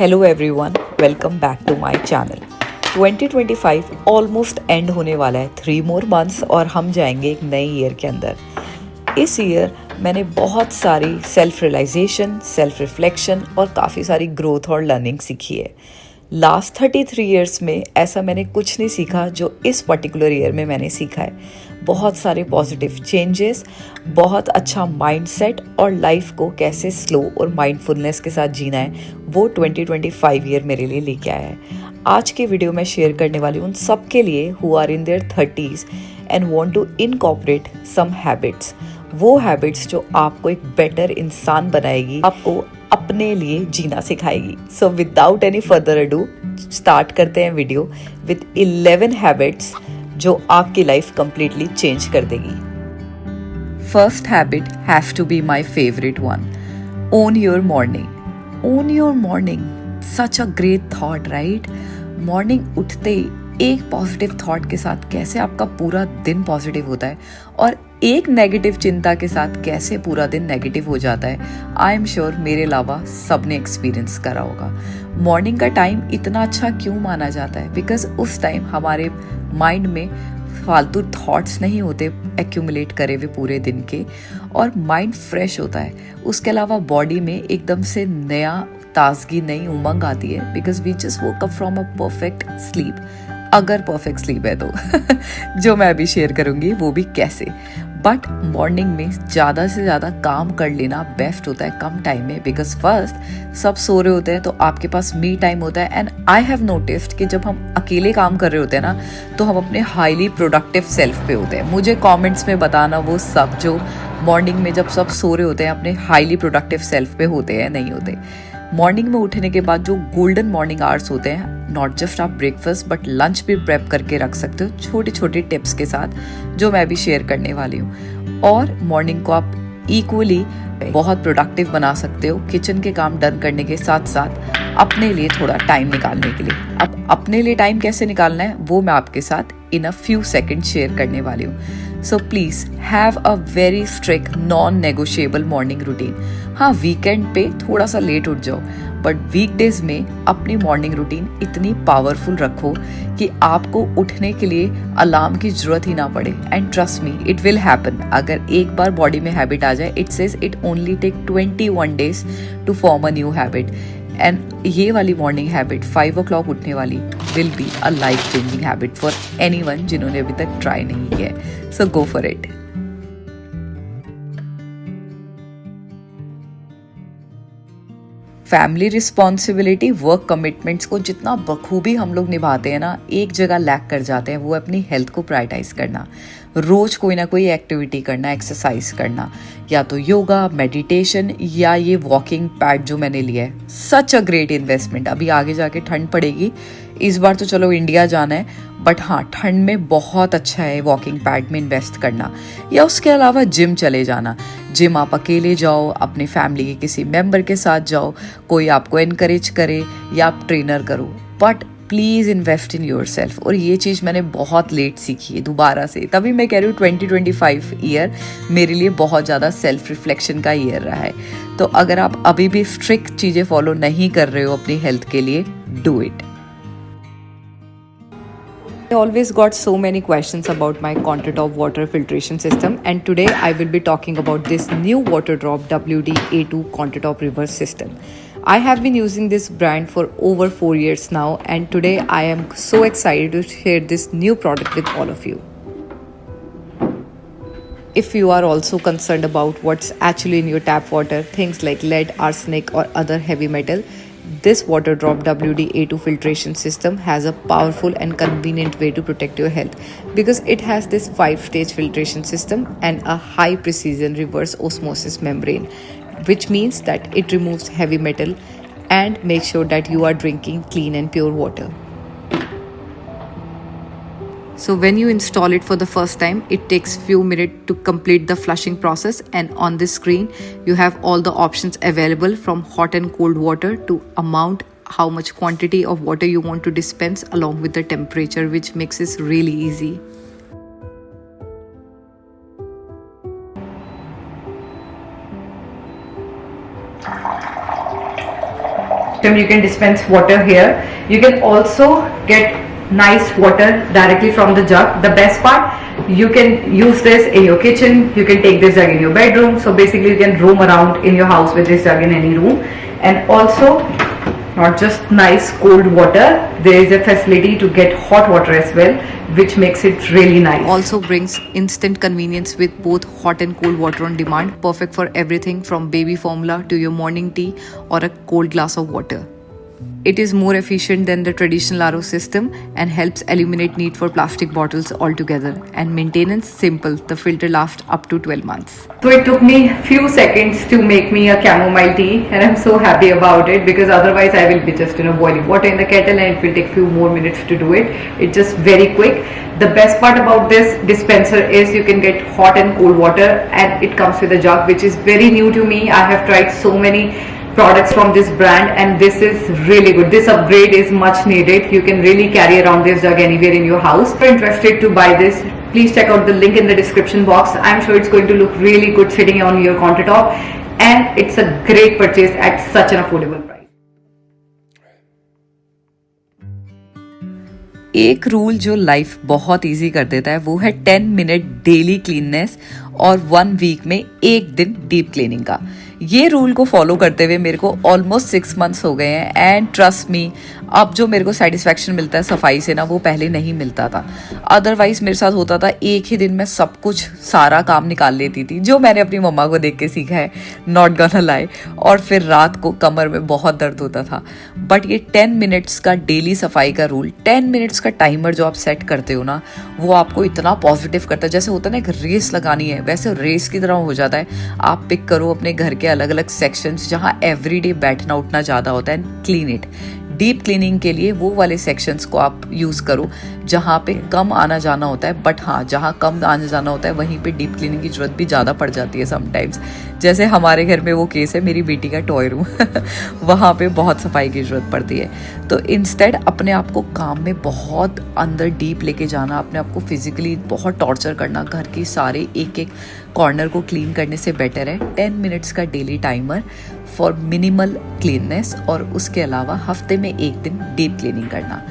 Hello everyone, welcome back to my channel. 2025 almost end होने वाला है, 3 मोर मंथ्स और हम जाएंगे एक नए ईयर के अंदर। इस ईयर मैंने बहुत सारी सेल्फ रियलाइजेशन, सेल्फ रिफ्लेक्शन और काफ़ी सारी ग्रोथ और लर्निंग सीखी है। लास्ट 33 ईयर्स में ऐसा मैंने कुछ नहीं सीखा जो इस पर्टिकुलर ईयर में मैंने सीखा है। बहुत सारे पॉजिटिव चेंजेस, बहुत अच्छा माइंडसेट और लाइफ को कैसे स्लो और माइंडफुलनेस के साथ जीना है, वो 2025 ईयर मेरे लिए लेके आया है। आज के वीडियो में शेयर करने वाली उन सब के लिए who are in their 30s and want to incorporate some habits, वो हैबिट्स जो आपको एक बेटर इंसान बनाएगी, आपको अपने लिए जीना सिखाएगी। So without any further ado start करते हैं वीडियो विद 11 हैबिट्स जो आपकी लाइफ कंप्लीटली चेंज कर देगी। First habit have to be my favourite one, own your morning. Own your morning, such a great thought right. Morning उठते ही एक positive thought के साथ कैसे आपका पूरा दिन पॉजिटिव होता है और एक नेगेटिव चिंता के साथ कैसे पूरा दिन नेगेटिव हो जाता है, आई एम श्योर मेरे अलावा सबने एक्सपीरियंस करा होगा। मॉर्निंग का टाइम इतना अच्छा क्यों माना जाता है? बिकॉज उस टाइम हमारे माइंड में फालतू थॉट्स नहीं होते एक्यूमुलेट करे हुए पूरे दिन के, और माइंड फ्रेश होता है। उसके अलावा बॉडी में एकदम से नया ताजगी, नई उमंग आती है, because we just woke up from a perfect sleep. अगर परफेक्ट स्लीप है तो जो मैं अभी शेयर करूंगी वो भी कैसे। बट मॉर्निंग में ज़्यादा से ज़्यादा काम कर लेना बेस्ट होता है कम टाइम में, बिकॉज फर्स्ट सब सो रहे होते हैं तो आपके पास मी टाइम होता है। एंड आई हैव नोटिस्ड कि जब हम अकेले काम कर रहे होते हैं ना, तो हम अपने हाईली प्रोडक्टिव सेल्फ पे होते हैं। मुझे कमेंट्स में बताना वो सब जो मॉर्निंग में जब सब सो रहे होते हैं अपने हाईली प्रोडक्टिव सेल्फ पे होते हैं, नहीं होते। मॉर्निंग में उठने के बाद जो गोल्डन मॉर्निंग आवर्स होते हैं, नॉट जस्ट आप ब्रेकफास्ट बट लंच भी प्रेप करके रख सकते हो छोटे छोटे टिप्स के साथ, जो मैं भी शेयर करने वाली हूँ। और मॉर्निंग को आप इक्वली बहुत प्रोडक्टिव बना सकते हो किचन के काम डन करने के साथ साथ अपने लिए थोड़ा टाइम निकालने के लिए। अब अपने लिए टाइम कैसे निकालना है वो मैं आपके साथ इन अ फ्यू सेकेंड शेयर करने वाली हूँ। So please have a very strict non negotiable morning routine. हाँ, वीकेंड पे थोड़ा सा लेट उठ जाओ, बट वीकडेज में अपनी मॉर्निंग रूटीन इतनी पावरफुल रखो कि आपको उठने के लिए अलार्म की जरूरत ही ना पड़े। And trust me, it will happen. अगर एक बार बॉडी में हैबिट आ जाए, it says it only take 21 days to form a new habit. And ये वाली मॉर्निंग हैबिट 5 o'clock उठने वाली will be a life changing habit for anyone जिन्होंने अभी तक ट्राई नहीं किया है। So go for it. Family responsibility, work commitments को जितना बखूबी हम लोग निभाते हैं ना, एक जगह लैक कर जाते हैं, वो अपनी हेल्थ को प्रायोरिटाइज करना। रोज कोई ना कोई एक्टिविटी करना, एक्सरसाइज करना, या तो योगा, मेडिटेशन या ये वॉकिंग पैड जो मैंने लिया है, सच अ ग्रेट इन्वेस्टमेंट। अभी आगे जाके ठंड पड़ेगी, इस बार तो चलो इंडिया जाना है, बट हाँ ठंड में बहुत अच्छा है वॉकिंग पैड में इन्वेस्ट करना। या उसके अलावा जिम चले जाना। जिम आप अकेले जाओ, अपने फैमिली के किसी मेंबर के साथ जाओ, कोई आपको एनकरेज करे या आप ट्रेनर करो, but please invest in your self. और ये चीज़ मैंने बहुत लेट सीखी है दोबारा से, तभी मैं कह रही हूँ 2025 ईयर मेरे लिए बहुत ज़्यादा सेल्फ रिफ्लेक्शन का ईयर रहा है। तो अगर आप अभी भी स्ट्रिक्ट चीज़ें फॉलो नहीं कर रहे हो अपनी हेल्थ के लिए, do it. I always got so many questions about my Countertop water filtration system, and today I will be talking about this new Waterdrop WD-A2 Countertop reverse system. I have been using this brand for over 4 years now, and today I am so excited to share this new product with all of you. If you are also concerned about what's actually in your tap water, things like lead, arsenic or other heavy metal, this Waterdrop WD-A2 filtration system has a powerful and convenient way to protect your health, because it has this 5-stage filtration system and a high precision reverse osmosis membrane, which means that it removes heavy metal and makes sure that you are drinking clean and pure water. So when you install it for the first time, it takes few minutes to complete the flushing process, and on this screen you have all the options available, from hot and cold water to amount, how much quantity of water you want to dispense, along with the temperature, which makes this really easy. You can dispense water here. You can also get nice water directly from the jug. The best part, you can use this in your kitchen, you can take this jug in your bedroom, so basically you can roam around in your house with this jug in any room. And also, not just nice cold water, there is a facility to get hot water as well, which makes it really nice. Also brings instant convenience with both hot and cold water on demand, perfect for everything from baby formula to your morning tea or a cold glass of water. It is more efficient than the traditional RO system and helps eliminate need for plastic bottles altogether. And maintenance simple. The filter lasts up to 12 months. So it took me few seconds to make me a chamomile tea, and I'm so happy about it because otherwise I will be just boiling water in the kettle and it will take few more minutes to do it. It's just very quick. The best part about this dispenser is you can get hot and cold water, and it comes with a jug, which is very new to me. I have tried so many products from this brand and this is really good. This upgrade is much needed. You can really carry around this jug anywhere in your house. If you're interested to buy this, please check out the link in the description box. I'm sure it's going to look really good sitting on your countertop, and it's a great purchase at such an affordable price. एक rule जो life बहुत easy कर देता है वो है 10 minute daily cleanness और 1 week में 1 दिन डीप क्लीनिंग का। ये रूल को फॉलो करते हुए मेरे को ऑलमोस्ट 6 मंथ्स हो गए हैं, एंड ट्रस्ट मी, अब जो मेरे को सेटिस्फैक्शन मिलता है सफाई से ना, वो पहले नहीं मिलता था। अदरवाइज मेरे साथ होता था एक ही दिन में सब कुछ सारा काम निकाल लेती थी, जो मैंने अपनी मम्मा को देख के सीखा है, नॉट गॉना लाई, और फिर रात को कमर में बहुत दर्द होता था। बट ये 10 मिनट्स का डेली सफाई का रूल, 10 मिनट्स का टाइमर जो आप सेट करते हो ना, वो आपको इतना पॉजिटिव करता है। जैसे होता है ना एक रेस लगानी है, वैसे रेस की तरह हो जाता है। आप पिक करो अपने घर के अलग अलग सेक्शंस जहाँ एवरीडे बैठना उठना ज़्यादा होता है, and clean it. Deep cleaning के लिए वो वाले सेक्शंस को आप यूज़ करो जहाँ पे कम आना जाना होता है, बट हाँ, जहाँ कम आना जाना होता है वहीं पे डीप क्लीनिंग की ज़रूरत भी ज़्यादा पड़ जाती है समटाइम्स। जैसे हमारे घर में वो केस है, मेरी बेटी का टॉय रूम वहाँ पे बहुत सफाई की ज़रूरत पड़ती है। तो इंस्टेड अपने आप को काम में बहुत अंदर डीप लेके जाना, अपने आप को फिजिकली बहुत टॉर्चर करना, घर के सारे एक एक कॉर्नर को क्लीन करने से बेटर है 10 मिनट्स का daily timer for minimal cleanness, और उसके अलावा हफ्ते में 1 दिन डीप क्लीनिंग करना,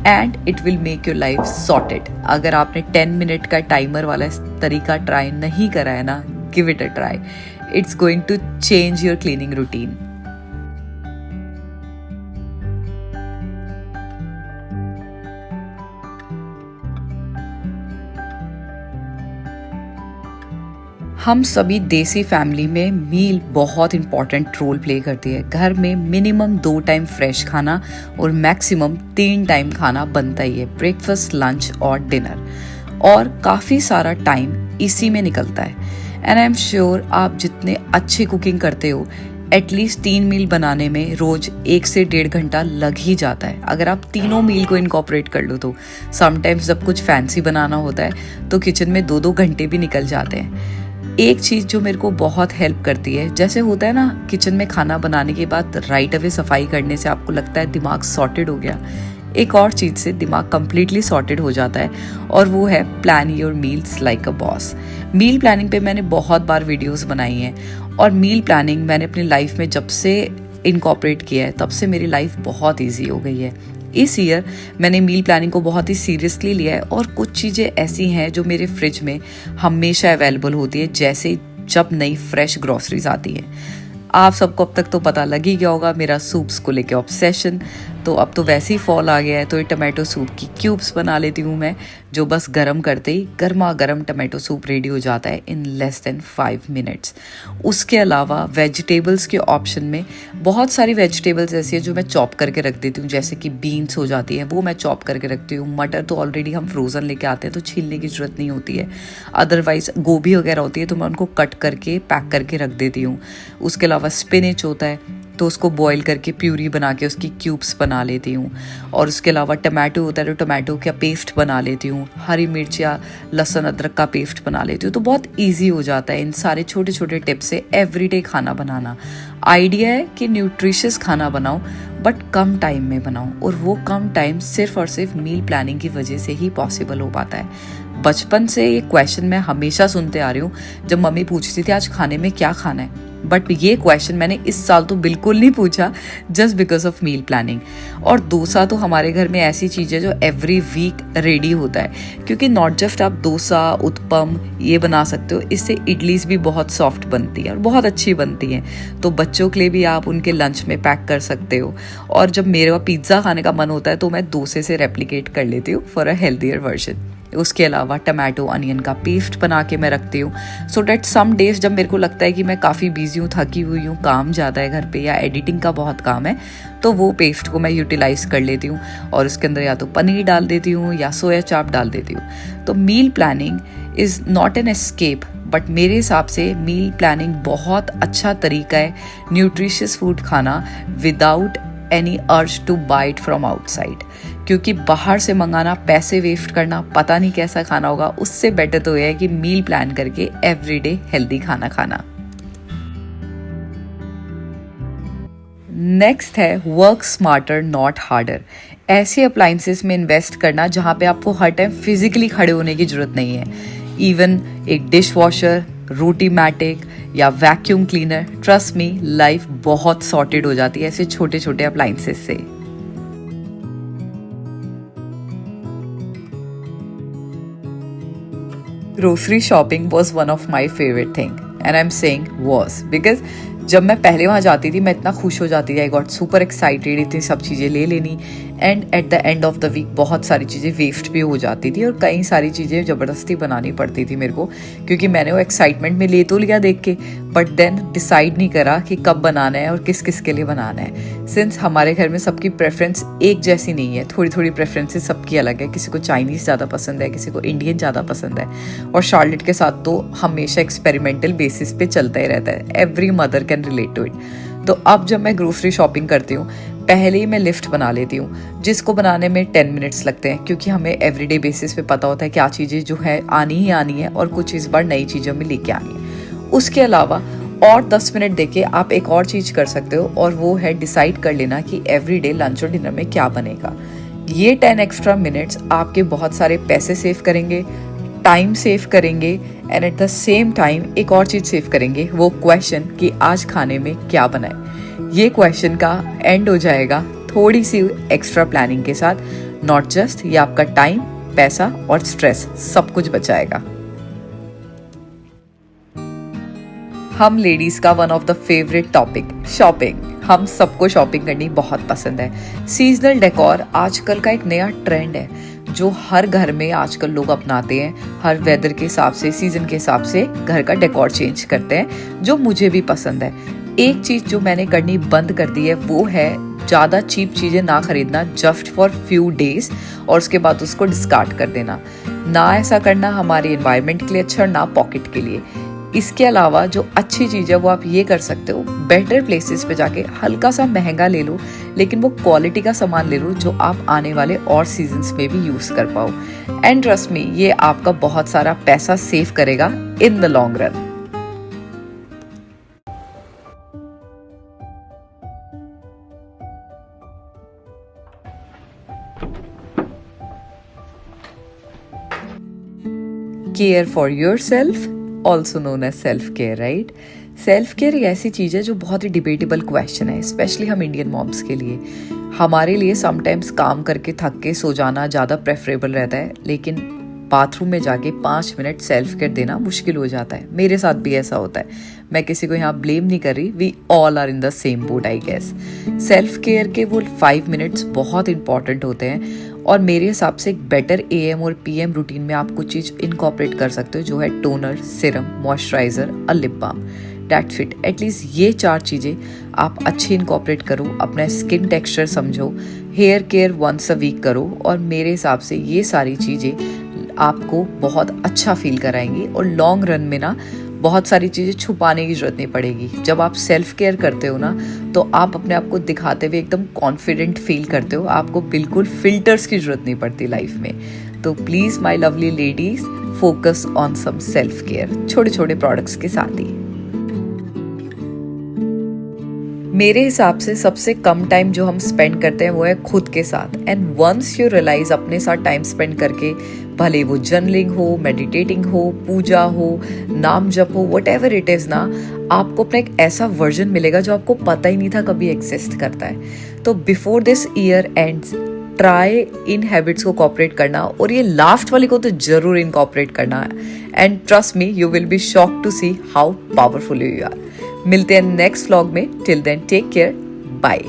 and it will make your life sorted. अगर आपने 10 मिनट का टाइमर वाला तरीका ट्राई नहीं करा है ना, give it a try. It's going to change your cleaning routine. हम सभी देसी फैमिली में मील बहुत इंपॉर्टेंट रोल प्ले करती है। घर में मिनिमम 2 टाइम फ्रेश खाना और मैक्सिमम 3 टाइम खाना बनता ही है, ब्रेकफास्ट, लंच और डिनर, और काफ़ी सारा टाइम इसी में निकलता है। एंड आई एम श्योर आप जितने अच्छी कुकिंग करते हो, एटलीस्ट 3 मील बनाने में रोज 1 से 1.5 घंटा लग ही जाता है। अगर आप तीनों मील को इनकॉर्पोरेट कर लो तो समटाइम्स जब कुछ फैंसी बनाना होता है तो किचन में 2-2 घंटे भी निकल जाते हैं। एक चीज़ जो मेरे को बहुत हेल्प करती है, जैसे होता है ना किचन में खाना बनाने के बाद राइट अवे सफाई करने से आपको लगता है दिमाग सॉर्टेड हो गया, एक और चीज़ से दिमाग कंप्लीटली सॉर्टेड हो जाता है, और वो है plan your meals like a boss. Meal planning पे मैंने बहुत बार वीडियोस बनाई हैं, और मील प्लानिंग मैंने अपनी लाइफ में जब से इनकॉर्पोरेट किया है तब से मेरी लाइफ बहुत ईजी हो गई है। इस ईयर मैंने मील प्लानिंग को बहुत ही सीरियसली लिया है, और कुछ चीज़ें ऐसी हैं जो मेरे फ्रिज में हमेशा अवेलेबल होती है, जैसे जब नई फ्रेश ग्रॉसरीज आती है। आप सबको अब तक तो पता लग ही गया होगा मेरा सूप्स को लेके ऑब्सेशन, तो अब तो वैसे ही फॉल आ गया है, तो ये टमाटो सूप की क्यूब्स बना लेती हूँ मैं, जो बस गरम करते ही गर्मा गर्म टमाटो सूप रेडी हो जाता है इन लेस देन 5 मिनट्स। उसके अलावा वेजिटेबल्स के ऑप्शन में बहुत सारी वेजिटेबल्स ऐसी है जो मैं चॉप करके रख देती हूँ, जैसे कि बीन्स हो जाती है, वो मैं चॉप करके रखती हूँ। मटर तो ऑलरेडी हम फ्रोज़न लेके आते हैं तो छीलने की ज़रूरत नहीं होती है। अदरवाइज़ गोभी वगैरह होती है तो मैं उनको कट करके पैक करके रख देती हूँ। उसके अलावा स्पिनच होता है तो उसको बॉईल करके प्यूरी बना के उसकी क्यूब्स बना लेती हूँ, और उसके अलावा टमाटो होता है तो टमाटो का पेस्ट बना लेती हूँ, हरी मिर्च या लहसुन अदरक का पेस्ट बना लेती हूँ। तो बहुत इजी हो जाता है इन सारे छोटे छोटे टिप्स से एवरीडे खाना बनाना। आइडिया है कि न्यूट्रिशियस खाना बनाओ बट कम टाइम में बनाओ, और वो कम टाइम सिर्फ और सिर्फ मील प्लानिंग की वजह से ही पॉसिबल हो पाता है। बचपन से ये क्वेश्चन मैं हमेशा सुनते आ रही हूँ, जब मम्मी पूछती थी आज खाने में क्या खाना है, बट ये क्वेश्चन मैंने इस साल तो बिल्कुल नहीं पूछा, just because of meal planning. और डोसा तो हमारे घर में ऐसी चीज़ है जो एवरी वीक रेडी होता है, क्योंकि नॉट जस्ट आप डोसा, उत्पम ये बना सकते हो, इससे इडलीज भी बहुत सॉफ्ट बनती हैं और बहुत अच्छी बनती हैं। तो बच्चों के लिए भी आप उनके लंच में पैक कर सकते हो। और जब मेरे को पिज़्ज़ा खाने का मन होता है तो मैं डोसे से रेप्लिकेट कर लेती हूँ फॉर अ हेल्दियर वर्जन। उसके अलावा टमाटो अनियन का पेस्ट बना के मैं रखती हूँ, सो डैट सम डेज जब मेरे को लगता है कि मैं काफ़ी बिजी हूँ, थकी हुई हूँ, काम ज़्यादा है घर पे या एडिटिंग का बहुत काम है, तो वो पेस्ट को मैं यूटिलाइज कर लेती हूँ और उसके अंदर या तो पनीर डाल देती हूँ या सोया चाप डाल देती हूँ। तो meal planning is not an escape, but मेरे हिसाब से मील प्लानिंग बहुत अच्छा तरीका है न्यूट्रिशियस फूड खाना without any urge to bite from outside. क्योंकि बाहर से मंगाना, पैसे वेस्ट करना, पता नहीं कैसा खाना होगा, उससे बेटर तो यह है कि मील प्लान करके एवरीडे हेल्दी खाना खाना। नेक्स्ट है वर्क स्मार्टर नॉट हार्डर। ऐसे अप्लाइंसेस में इन्वेस्ट करना जहाँ पे आपको हर टाइम फिजिकली खड़े होने की जरूरत नहीं है। इवन एक डिश वॉशर, रोटीमैटिक या vacuum cleaner, trust me life बहुत सॉर्टेड हो जाती है ऐसे छोटे छोटे अप्लाइंसेस से। Grocery shopping was one of my favorite thing, and I'm saying was because जब मैं पहले वहाँ जाती थी मैं इतना खुश हो जाती थी, आई गॉट सुपर एक्साइटेड इतनी सब चीज़ें ले लेनी, and at the end of the week बहुत सारी चीज़ें वेस्ट भी हो जाती थी और कई सारी चीज़ें ज़बरदस्ती बनानी पड़ती थी मेरे को, क्योंकि मैंने वो एक्साइटमेंट में ले तो लिया देख के, बट देन डिसाइड नहीं करा कि कब बनाना है और किस किस के लिए बनाना है। सिंस हमारे घर में सबकी प्रेफरेंस एक जैसी नहीं है, थोड़ी थोड़ी प्रेफरेंसेस सबकी अलग है, किसी को चाइनीज़ ज़्यादा पसंद है, किसी को इंडियन ज़्यादा पसंद है, और शार्लेट के साथ तो हमेशा एक्सपेरिमेंटल बेसिस पे चलता ही रहता है, every mother can relate to it. तो अब जब मैं ग्रोसरी शॉपिंग करती हूँ पहले ही मैं लिस्ट बना लेती हूँ, जिसको बनाने में 10 मिनट्स लगते हैं, क्योंकि हमें एवरीडे बेसिस पे पता होता है क्या चीज़ें जो है आनी ही आनी है और कुछ इस बार नई चीज़ों में लेके आनी है। उसके अलावा और 10 मिनट देके आप एक और चीज़ कर सकते हो, और वो है डिसाइड कर लेना कि एवरीडे लंच और डिनर में क्या बनेगा। ये 10 एक्स्ट्रा मिनट्स आपके बहुत सारे पैसे सेव करेंगे, टाइम सेव करेंगे, and at the same time एक और चीज़ सेव करेंगे, वो क्वेश्चन कि आज खाने में क्या बनाए। ये क्वेश्चन का एंड हो जाएगा थोड़ी सी एक्स्ट्रा प्लानिंग के साथ। नॉट जस्ट ये आपका टाइम, पैसा और स्ट्रेस सब कुछ बचाएगा। हम लेडीज का one of the favourite topic shopping. हम सबको शॉपिंग करनी बहुत पसंद है। सीजनल डेकोर आजकल का एक नया ट्रेंड है जो हर घर में आजकल लोग अपनाते हैं। हर वेदर के हिसाब से, सीजन के हिसाब से घर का डेकोर चेंज करते हैं, जो मुझे भी पसंद है। एक चीज जो मैंने करनी बंद कर दी है वो है ज़्यादा चीप चीज़ें ना खरीदना जस्ट फॉर फ्यू डेज और उसके बाद उसको डिस्कार्ड कर देना। ना ऐसा करना हमारे एनवायरनमेंट के लिए अच्छा और ना पॉकेट के लिए। इसके अलावा जो अच्छी चीज़ है वो आप ये कर सकते हो, बेटर प्लेसेस पे जाके हल्का सा महंगा ले लो, लेकिन वो क्वालिटी का सामान ले लो जो आप आने वाले और सीजन्स में भी यूज़ कर पाओ। एंड ट्रस्ट मी, ये आपका बहुत सारा पैसा सेव करेगा in the long run. Care for your self, also known as self care, right. Self care एक ऐसी चीज़ है जो बहुत ही डिबेटेबल क्वेश्चन है, स्पेशली हम इंडियन मॉम्स के लिए। हमारे लिए समटाइम्स काम करके थक के सो जाना ज़्यादा प्रेफरेबल रहता है, लेकिन बाथरूम में जाके 5 मिनट सेल्फ केयर देना मुश्किल हो जाता है। मेरे साथ भी ऐसा होता है, मैं किसी को यहाँ ब्लेम नहीं कर रही, we all are in the same boat I guess. Self care के वो 5 मिनट्स बहुत इंपॉर्टेंट होते हैं, और मेरे हिसाब से एक बेटर AM और PM रूटीन में आप कुछ चीज़ इनकॉर्पोरेट कर सकते हो, जो है टोनर, सिरम, मॉइस्चराइजर और lip balm. That's it. At least ये 4 चीज़ें आप अच्छी इनकॉर्पोरेट करो, अपना स्किन टेक्सचर समझो, hair care once a week करो, और मेरे हिसाब से ये सारी चीज़ें आपको बहुत अच्छा फील कराएंगी और लॉन्ग रन में ना बहुत सारी चीज़ें छुपाने की ज़रूरत नहीं पड़ेगी। जब आप सेल्फ केयर करते हो ना, तो आप अपने आप को दिखाते हुए एकदम कॉन्फिडेंट फील करते हो, आपको बिल्कुल फिल्टर्स की ज़रूरत नहीं पड़ती लाइफ में। तो please my lovely ladies, focus on some self care, छोटे छोटे प्रोडक्ट्स के साथ ही। मेरे हिसाब से सबसे कम टाइम जो हम स्पेंड करते हैं वो है खुद के साथ। एंड वंस यू रियलाइज अपने साथ टाइम स्पेंड करके, भले वो जर्नलिंग हो, मेडिटेटिंग हो, पूजा हो, नाम जप हो, वट एवर इट इज़ ना, आपको अपना एक ऐसा वर्जन मिलेगा जो आपको पता ही नहीं था कभी एग्जिस्ट करता है। तो before this year ends try in habits को कॉपरेट करना, और ये लास्ट वाली को तो जरूर इनकॉपरेट करना है। And trust me, you will be shocked to see how powerful you are. मिलते हैं नेक्स्ट व्लॉग में। Till then take care, bye.